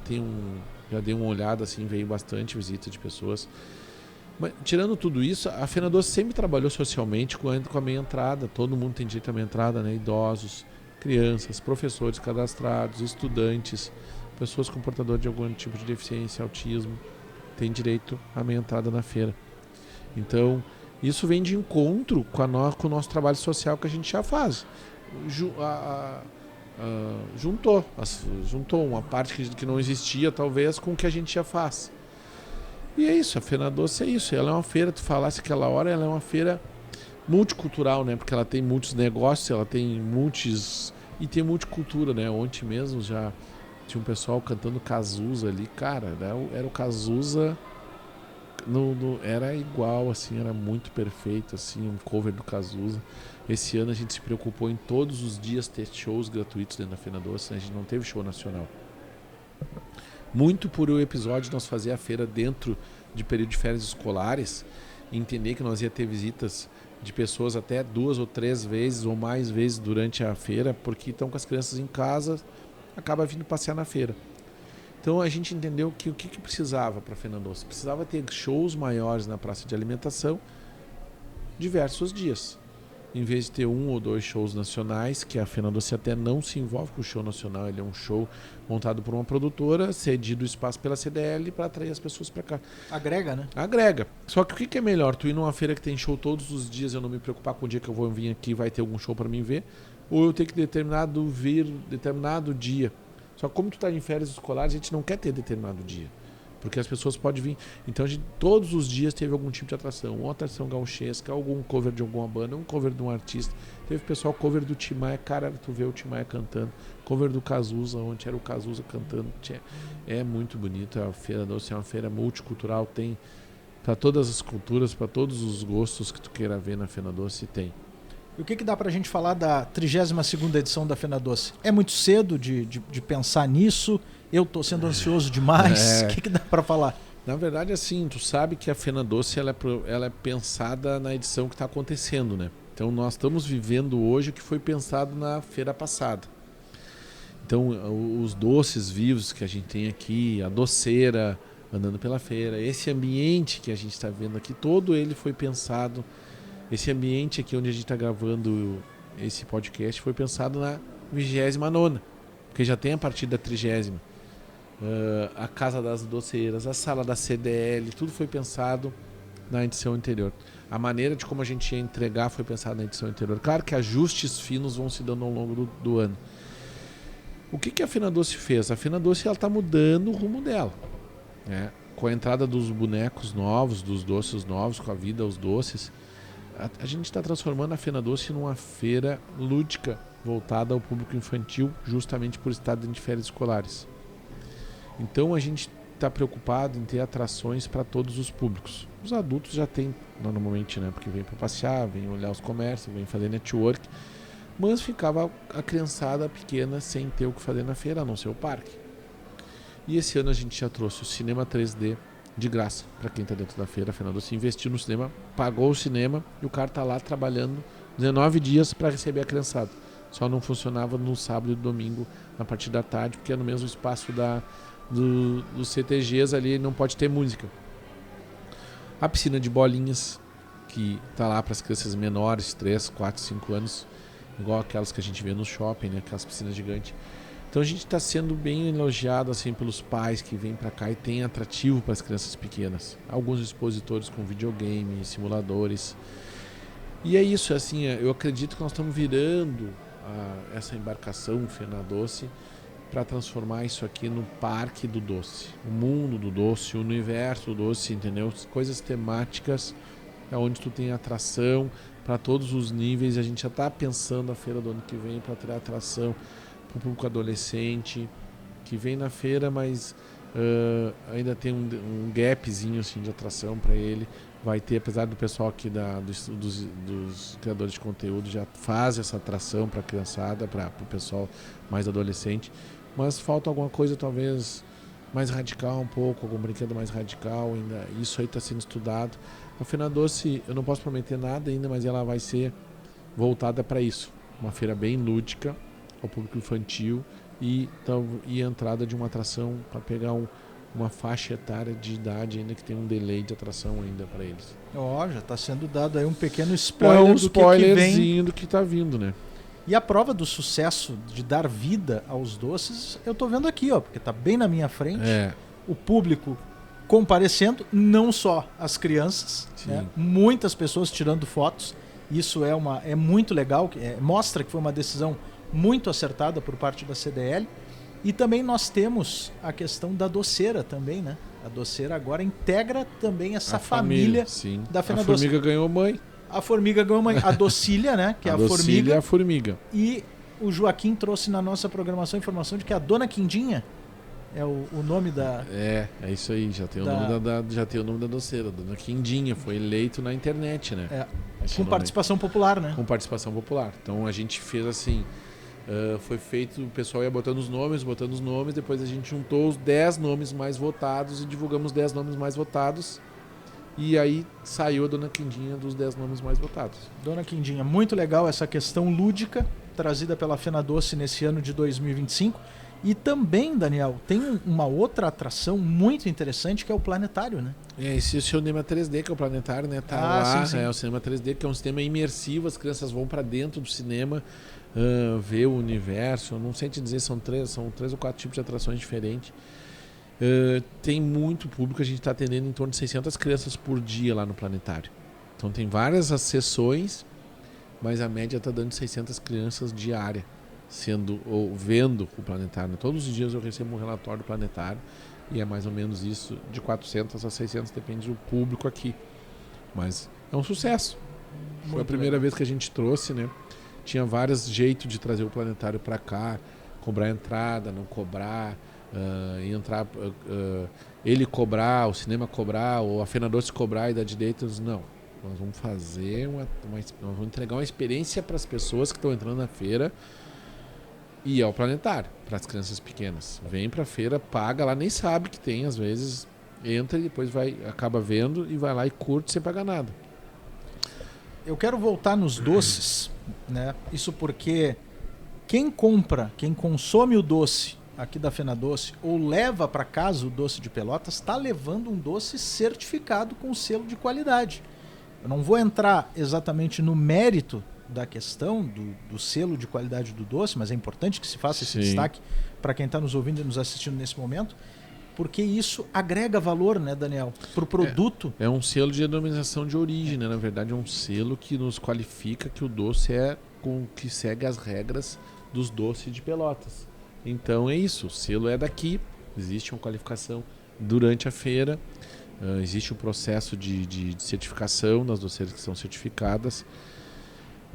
deu uma olhada, assim, veio bastante visita de pessoas. Mas, tirando tudo isso, a Fena Doce sempre trabalhou socialmente com a meia entrada. Todo mundo tem direito à meia entrada, né? Idosos, crianças, professores cadastrados, estudantes, pessoas com portador de algum tipo de deficiência, autismo, têm direito à meia entrada na feira. Então, isso vem de encontro com o nosso trabalho social que a gente já faz. Juntou uma parte que não existia, talvez, com o que a gente já faz. E é isso, a Fena Doce é isso. Ela é uma feira, tu falasse aquela hora, ela é uma feira multicultural, né? Porque ela tem muitos negócios, ela tem e tem multicultura, né? Ontem mesmo já tinha um pessoal cantando Cazuza ali, cara, era o Cazuza, era igual, assim, era muito perfeito, assim, um cover do Cazuza. Esse ano a gente se preocupou em todos os dias ter shows gratuitos dentro da Fena Doce, né? A gente não teve show nacional. Muito por o episódio de nós fazer a feira dentro de período de férias escolares, entender que nós ia ter visitas de pessoas até 2 ou 3 vezes ou mais vezes durante a feira, porque estão com as crianças em casa, acaba vindo passear na feira. Então a gente entendeu que o que precisava para a Fena Doce? Precisava ter shows maiores na praça de alimentação diversos dias. Em vez de ter 1 ou 2 shows nacionais, que a Fena Doce até não se envolve com o show nacional, ele é um show montado por uma produtora, cedido o espaço pela CDL para atrair as pessoas para cá. Agrega, né? Agrega. Só que o que é melhor? Tu ir numa feira que tem show todos os dias, eu não me preocupar com o dia que eu vou vir aqui vai ter algum show para mim ver, ou eu ter que vir determinado dia. Só que como tu tá em férias escolares, a gente não quer ter determinado dia. Porque as pessoas podem vir. Então a gente todos os dias teve algum tipo de atração. Uma atração gauchesca, algum cover de alguma banda, um cover de um artista. Teve pessoal cover do Tim Maia, cara, tu vê o Tim Maia cantando. Cover do Cazuza, onde era o Cazuza cantando. É muito bonito. A Feira Doce é uma feira multicultural. Tem para todas as culturas, para todos os gostos que tu queira ver na Fena Doce, tem. E o que dá pra gente falar da 32ª edição da Fena Doce? É muito cedo de pensar nisso? Eu tô sendo ansioso demais? O que dá pra falar? Na verdade, assim, tu sabe que a Fena Doce ela é pensada na edição que está acontecendo, né? Então nós estamos vivendo hoje o que foi pensado na feira passada. Então os doces vivos que a gente tem aqui, a doceira andando pela feira, esse ambiente que a gente está vendo aqui, todo ele foi pensado. Esse ambiente aqui onde a gente está gravando esse podcast foi pensado na 29ª, porque já tem a partir da 30ª. A Casa das Doceiras, a Sala da CDL, tudo foi pensado na edição anterior. A maneira de como a gente ia entregar foi pensada na edição anterior. Claro que ajustes finos vão se dando ao longo do ano. O que a Fena Doce fez? A Fena Doce está mudando o rumo dela, né? Com a entrada dos bonecos novos, dos doces novos, com a vida aos doces. A gente está transformando a Fena Doce numa feira lúdica voltada ao público infantil, justamente por estar dentro de férias escolares. Então a gente está preocupado em ter atrações para todos os públicos. Os adultos já têm normalmente, né? Porque vem para passear, vem olhar os comércios, vem fazer network. Mas ficava a criançada pequena sem ter o que fazer na feira, a não ser o parque. E esse ano a gente já trouxe o cinema 3D de graça para quem está dentro da feira. A Fena Doce investiu no cinema, pagou o cinema e o cara está lá trabalhando 19 dias para receber a criançada. Só não funcionava no sábado e domingo na parte da tarde, porque é no mesmo espaço dos CTGs ali, não pode ter música. A piscina de bolinhas, que tá lá para as crianças menores, 3, 4, 5 anos, igual aquelas que a gente vê no shopping, né? Aquelas piscinas gigantes. Então a gente está sendo bem elogiado assim pelos pais que vêm para cá e tem atrativo para as crianças pequenas. Alguns expositores com videogame, simuladores. E é isso, assim, eu acredito que nós estamos virando essa embarcação Fena Doce para transformar isso aqui no parque do doce, o mundo do doce, o universo do doce, entendeu? Coisas temáticas, onde tu tem atração para todos os níveis. A gente já está pensando a feira do ano que vem para ter atração para o público adolescente que vem na feira, mas ainda tem um gapzinho assim, de atração para ele. Vai ter, apesar do pessoal aqui dos criadores de conteúdo já faz essa atração para a criançada, para o pessoal mais adolescente, mas falta alguma coisa talvez mais radical um pouco, algum brinquedo mais radical ainda. Isso aí está sendo estudado. A Fena Doce, eu não posso prometer nada ainda, mas ela vai ser voltada para isso. Uma feira bem lúdica, ao público infantil e a entrada de uma atração para pegar uma faixa etária de idade ainda que tem um delay de atração ainda para eles. Já está sendo dado aí um pequeno spoiler do que vem. Do que está vindo, né? E a prova do sucesso de dar vida aos doces, eu estou vendo aqui, porque está bem na minha frente. O público comparecendo, não só as crianças, né? Muitas pessoas tirando fotos. Isso é muito legal, mostra que foi uma decisão muito acertada por parte da CDL. E também nós temos a questão da doceira também, né? A doceira agora integra também essa família da Fena Doce. A formiga ganhou mãe. A formiga ganhou mãe. A docília, né? Que é a formiga. É a formiga. E o Joaquim trouxe na nossa programação a informação de que a Dona Quindinha é o nome da... É isso aí. Já tem, já tem o nome da doceira. Dona Quindinha. Foi eleito na internet, né? Com participação popular, né? Com participação popular. Então a gente fez assim... foi feito, o pessoal ia botando os nomes, depois a gente juntou os 10 nomes mais votados e divulgamos os 10 nomes mais votados. E aí saiu a Dona Quindinha dos 10 nomes mais votados. Dona Quindinha, muito legal essa questão lúdica trazida pela Fena Doce nesse ano de 2025. E também, Daniel, tem uma outra atração muito interessante que é o planetário, né? Esse é o cinema 3D, que é o planetário, né? Tá lá, sim. É o cinema 3D, que é um cinema imersivo, as crianças vão para dentro do cinema ver o universo. Eu não sei te dizer, são três ou quatro tipos de atrações diferentes. Tem muito público, a gente está atendendo em torno de 600 crianças por dia lá no planetário. Então tem várias sessões, mas a média está dando 600 crianças diária vendo o planetário. Todos os dias eu recebo um relatório do planetário e é mais ou menos isso, de 400 a 600, depende do público aqui. Mas é um sucesso. Foi a primeira vez que a gente trouxe, né? Tinha vários jeitos de trazer o planetário para cá, cobrar entrada, não cobrar, ele cobrar, o cinema cobrar, ou a Fena Doce cobrar e dar direitos. Não, nós vamos fazer nós vamos entregar uma experiência para as pessoas que estão entrando na feira e ao planetário, para as crianças pequenas. Vem para a feira, paga lá, nem sabe que tem, às vezes entra e depois acaba vendo e vai lá e curte sem pagar nada. Eu quero voltar nos doces, né? Isso porque quem consome o doce aqui da Fena Doce ou leva para casa o doce de Pelotas está levando um doce certificado com selo de qualidade. Eu não vou entrar exatamente no mérito da questão do selo de qualidade do doce, mas é importante que se faça esse destaque para quem está nos ouvindo e nos assistindo nesse momento, porque isso agrega valor, né, Daniel, para o produto. É um selo de denominação de origem, né? Na verdade é um selo que nos qualifica que o doce que segue as regras dos doces de Pelotas. Então é isso, o selo é daqui, existe uma qualificação durante a feira, existe um processo de certificação das doceiras que são certificadas,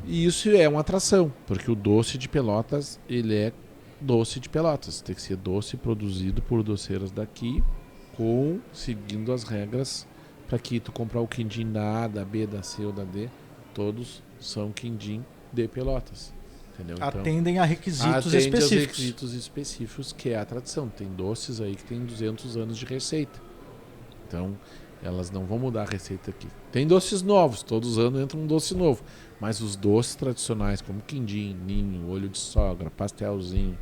e isso é uma atração, porque o doce de Pelotas, ele é doce de Pelotas, tem que ser doce produzido por doceiras daqui, seguindo as regras, para que tu comprar o quindim da A, da B, da C ou da D, todos são quindim de Pelotas. Entendeu? Atendem a requisitos específicos. Aos requisitos específicos, que é a tradição. Tem doces aí que tem 200 anos de receita. Então, elas não vão mudar a receita aqui. Tem doces novos, todos os anos entra um doce novo. Mas os doces tradicionais, como quindim, ninho, olho de sogra, pastelzinho,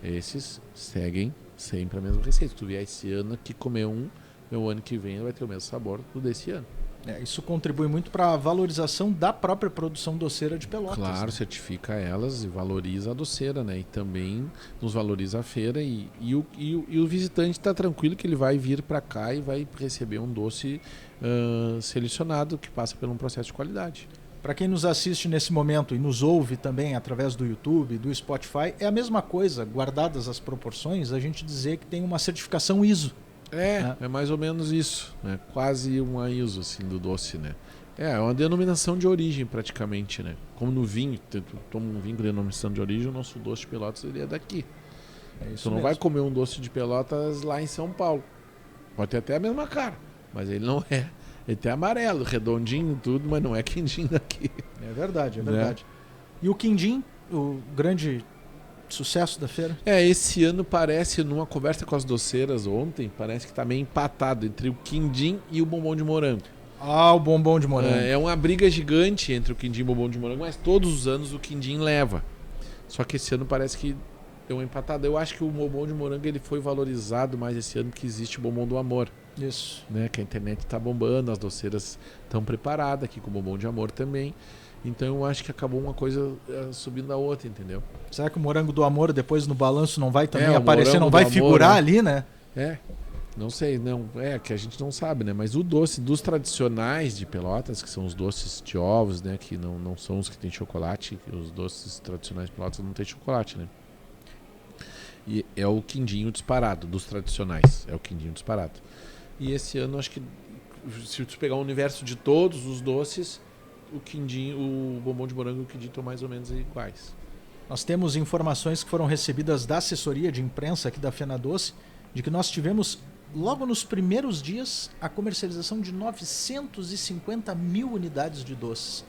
esses seguem sempre a mesma receita. Se tu vier esse ano aqui comer o ano que vem vai ter o mesmo sabor do desse ano. Isso contribui muito para a valorização da própria produção doceira de Pelotas. Claro, né? certifica elas e valoriza a doceira, né? E também nos valoriza a feira e o visitante está tranquilo que ele vai vir para cá e vai receber um doce selecionado que passa por um processo de qualidade. Para quem nos assiste nesse momento e nos ouve também através do YouTube, do Spotify, é a mesma coisa, guardadas as proporções, a gente dizer que tem uma certificação ISO. É mais ou menos isso, né? Quase uma ISO assim, do doce, né? É uma denominação de origem praticamente, né? Como no vinho, tu toma um vinho com denominação de origem, o nosso doce de Pelotas ele é daqui. Isso Tu não mesmo. vai comer um doce de Pelotas lá em São Paulo. Pode ter até a mesma cara, mas ele não é. Ele tem amarelo, redondinho tudo, mas não é quindim daqui. É verdade, é verdade. E o quindim, o grande sucesso da feira? Esse ano parece, numa conversa com as doceiras ontem, parece que tá meio empatado entre o quindim e o bombom de morango. O bombom de morango. É uma briga gigante entre o quindim e o bombom de morango, mas todos os anos o quindim leva. Só que esse ano parece que deu uma empatada. Eu acho que o bombom de morango ele foi valorizado mais esse ano que existe o bombom do amor. Isso. Né? Que a internet está bombando, as doceiras estão preparadas aqui com o bombom de amor também. Então eu acho que acabou uma coisa subindo a outra, entendeu? Será que o morango do amor depois no balanço não vai também o aparecer, morango não vai do figurar amor, ali, né? Não sei, não. Que a gente não sabe, né? Mas o doce dos tradicionais de Pelotas, que são os doces de ovos, né? Que não são os que tem chocolate, os doces tradicionais de Pelotas não tem chocolate, né? E é o quindinho disparado, dos tradicionais. É o quindinho disparado. E esse ano, acho que se tu pegar o universo de todos os doces, o quindim, o bombom de morango e o quindim estão mais ou menos iguais. Nós temos informações que foram recebidas da assessoria de imprensa aqui da Fena Doce, de que nós tivemos, logo nos primeiros dias, a comercialização de 950 mil unidades de doces.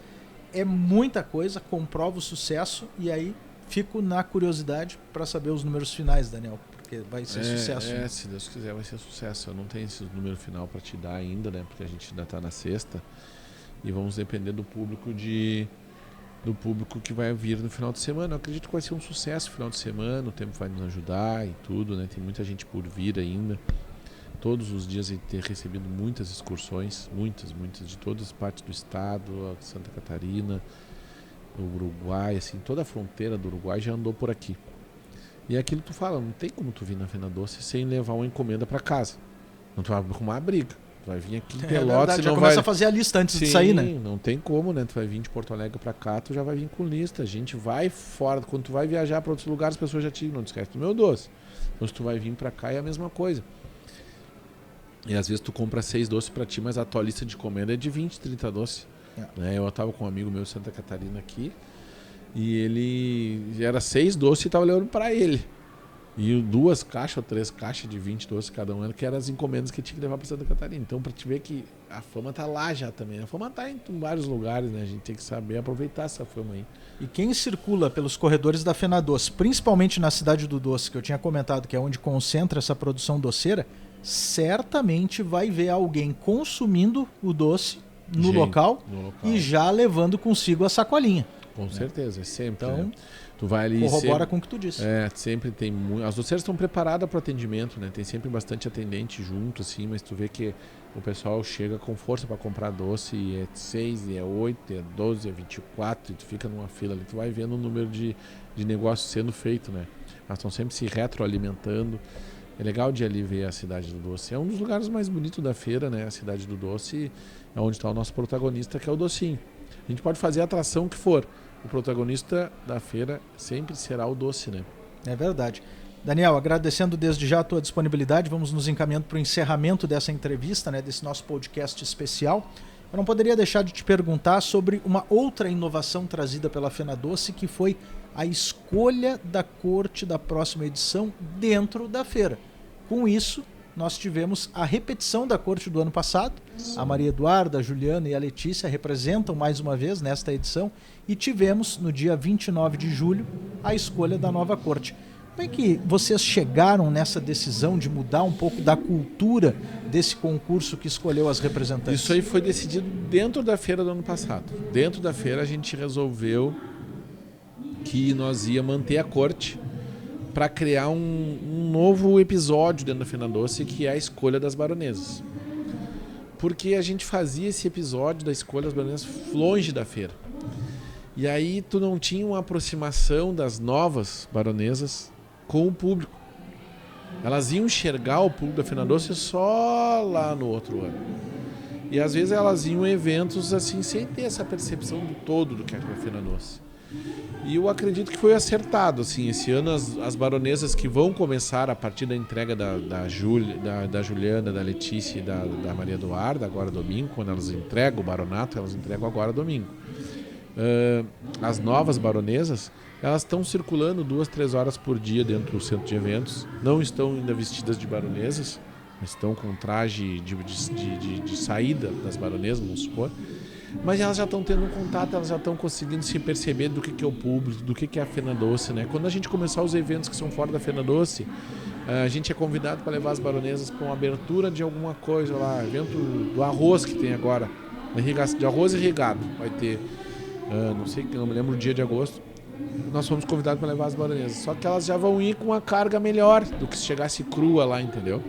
É muita coisa, comprova o sucesso e aí fico na curiosidade para saber os números finais, Daniel, porque vai ser sucesso. Né? Se Deus quiser vai ser sucesso. Eu não tenho esse número final para te dar ainda, né? Porque a gente ainda está na sexta. E vamos depender do público que vai vir no final de semana. Eu acredito que vai ser um sucesso no final de semana, o tempo vai nos ajudar e tudo, né? Tem muita gente por vir ainda. Todos os dias a gente tem recebido muitas excursões, muitas, de todas as partes do estado, Santa Catarina, o Uruguai, assim, toda a fronteira do Uruguai já andou por aqui. E é aquilo que tu fala, não tem como tu vir na Fena Doce sem levar uma encomenda para casa. Não tu vai arrumar uma briga. Tu vai vir aqui em Pelotas e já não começa vai... a fazer a lista antes de Sim, sair, né? Não tem como, né? Tu vai vir de Porto Alegre pra cá, tu já vai vir com lista. A gente vai fora. Quando tu vai viajar pra outros lugares, as pessoas já te não esquece do meu doce. Então se tu vai vir pra cá é a mesma coisa. E às vezes tu compra 6 doces pra ti, mas a tua lista de encomenda é de 20, 30 doces. Né? Eu tava com um amigo meu em Santa Catarina aqui e ele era 6 doces e tava levando pra ele. E 2 caixas ou 3 caixas de 20 doces cada um, que eram as encomendas que tinha que levar para Santa Catarina. Então, para te ver que a fama tá lá já também. A fama tá em vários lugares, né? A gente tem que saber aproveitar essa fama aí. E quem circula pelos corredores da Fena Doce, principalmente na cidade do doce, que eu tinha comentado que é onde concentra essa produção doceira, certamente vai ver alguém consumindo o doce no local e já levando consigo a sacolinha. Com certeza, é sempre. Então, né? Tu vai ali corrobora com o que tu disse. Sempre tem muito. As doceiras estão preparadas para o atendimento, né? Tem sempre bastante atendente junto, assim, mas tu vê que o pessoal chega com força para comprar doce e é 6, e é 8, e é 12, é 24, e tu fica numa fila ali, tu vai vendo o número de negócios sendo feito, né? Elas estão sempre se retroalimentando. É legal de ali ver a Cidade do Doce. É um dos lugares mais bonitos da feira, né? A Cidade do Doce é onde está o nosso protagonista, que é o docinho. A gente pode fazer a atração que for. O protagonista da feira sempre será o doce, né? É verdade. Daniel, agradecendo desde já a tua disponibilidade, vamos nos encaminhando para o encerramento dessa entrevista, né, desse nosso podcast especial. Eu não poderia deixar de te perguntar sobre uma outra inovação trazida pela Fena Doce, que foi a escolha da corte da próxima edição dentro da feira. Com isso, nós tivemos a repetição da corte do ano passado. Sim. A Maria Eduarda, a Juliana e a Letícia representam mais uma vez nesta edição e tivemos no dia 29 de julho a escolha da nova corte. Como é que vocês chegaram nessa decisão de mudar um pouco da cultura desse concurso que escolheu as representantes? Isso aí foi decidido dentro da feira do ano passado. Dentro da feira a gente resolveu que nós ia manter a corte para criar um novo episódio dentro da Fena Doce, que é a escolha das baronesas. porque a gente fazia esse episódio da escolha das baronesas longe da feira. E aí tu não tinha uma aproximação das novas baronesas com o público. Elas iam enxergar o público da Fena Doce só lá no outro ano. E às vezes elas iam em eventos assim, sem ter essa percepção do todo do que é a Fena Doce. E eu acredito que foi acertado. Assim, esse ano as baronesas que vão começar a partir da entrega da Juliana, da Letícia e da Maria Eduarda, agora domingo, quando elas entregam o baronato, elas entregam agora domingo. As novas baronesas, elas estão circulando 2-3 horas por dia dentro do centro de eventos, não estão ainda vestidas de baronesas, estão com traje de saída das baronesas, vamos supor, mas elas já estão tendo um contato, elas já estão conseguindo se perceber do que é o público, do que é a Fena Doce, né? Quando a gente começar os eventos que são fora da Fena Doce, a gente é convidado para levar as baronesas para uma abertura de alguma coisa lá, evento do arroz que tem agora, de arroz irrigado, vai ter... não me lembro o dia de agosto, nós fomos convidados para levar as baronesas, só que elas já vão ir com uma carga melhor do que se chegasse crua lá, entendeu?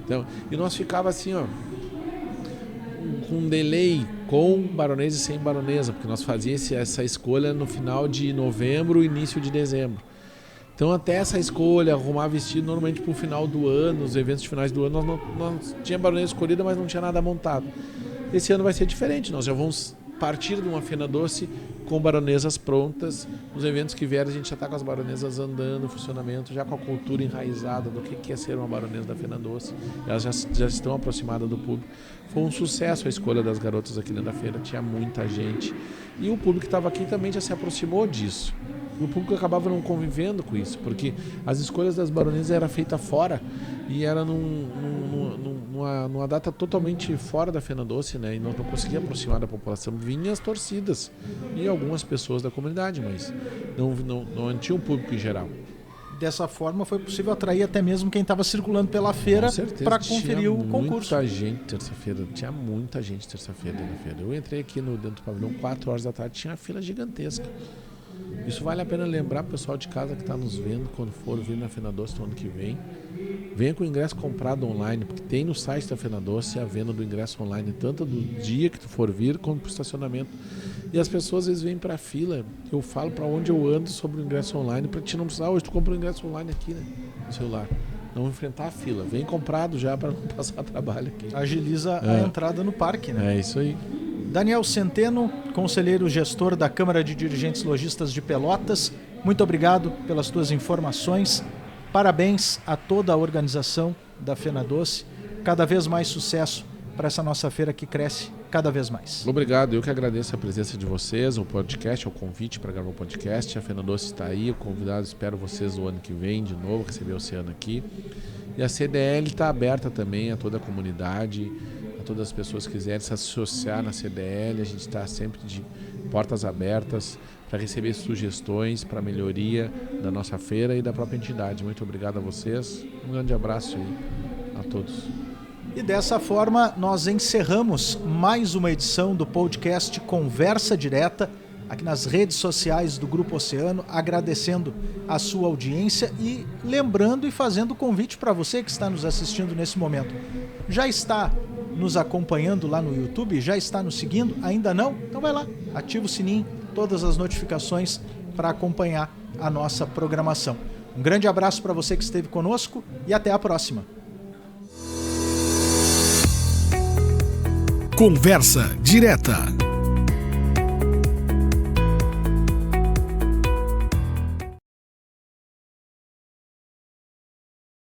Então, e nós ficava assim, ó, com um delay com baronesa e sem baronesa, porque nós fazíamos essa escolha no final de novembro, início de dezembro. Então até essa escolha, arrumar vestido normalmente para o final do ano, os eventos de finais do ano, nós tinha baronesa escolhida, mas não tinha nada montado. Esse ano vai ser diferente, nós já vamos partir de uma Fena Doce com baronesas prontas. Nos eventos que vierem a gente já está com as baronesas andando, funcionamento, já com a cultura enraizada do que é ser uma baronesa da Fena Doce. Elas já estão aproximadas do público. Foi um sucesso a escolha das garotas aqui dentro da feira, tinha muita gente. E o público que estava aqui também já se aproximou disso. E o público acabava não convivendo com isso, porque as escolhas das baronesas eram feitas fora e era numa data totalmente fora da Fena Doce, né? E nós não conseguíamos aproximar da população. Vinham as torcidas e algumas pessoas da comunidade, mas não tinha um público em geral. Dessa forma foi possível atrair até mesmo quem estava circulando pela feira para conferir o concurso. Tinha muita gente terça-feira na feira. Eu entrei aqui dentro do pavilhão 4 horas da tarde, tinha uma fila gigantesca. Isso vale a pena lembrar pro pessoal de casa que está nos vendo, quando for vir na Fena Doce no ano que vem. Venha com o ingresso comprado online, porque tem no site da Fena Doce a venda do ingresso online, tanto do dia que tu for vir, quanto pro estacionamento. E as pessoas às vezes vêm pra fila, eu falo para onde eu ando sobre o ingresso online, para te não precisar, hoje tu compra o ingresso online aqui, né, no celular. Não enfrentar a fila, vem comprado já para não passar trabalho aqui. Agiliza a entrada no parque, né? É isso aí. Daniel Centeno, conselheiro gestor da Câmara de Dirigentes Lojistas de Pelotas, muito obrigado pelas tuas informações. Parabéns a toda a organização da Fena Doce. Cada vez mais sucesso para essa nossa feira que cresce cada vez mais. Obrigado, eu que agradeço a presença de vocês, o podcast, o convite para gravar o podcast. A Fena Doce está aí, o convidado, espero vocês o ano que vem de novo, receber o Oceano aqui. E a CDL está aberta também a toda a comunidade, a todas as pessoas que quiserem se associar na CDL. A gente está sempre de portas abertas para receber sugestões para a melhoria da nossa feira e da própria entidade. Muito obrigado a vocês, um grande abraço aí a todos. E dessa forma nós encerramos mais uma edição do podcast Conversa Direta, aqui nas redes sociais do Grupo Oceano, agradecendo a sua audiência e lembrando e fazendo o convite para você que está nos assistindo nesse momento. Já está nos acompanhando lá no YouTube? Já está nos seguindo? Ainda não? Então vai lá, ativa o sininho, todas as notificações para acompanhar a nossa programação. Um grande abraço para você que esteve conosco e até a próxima. Conversa Direta.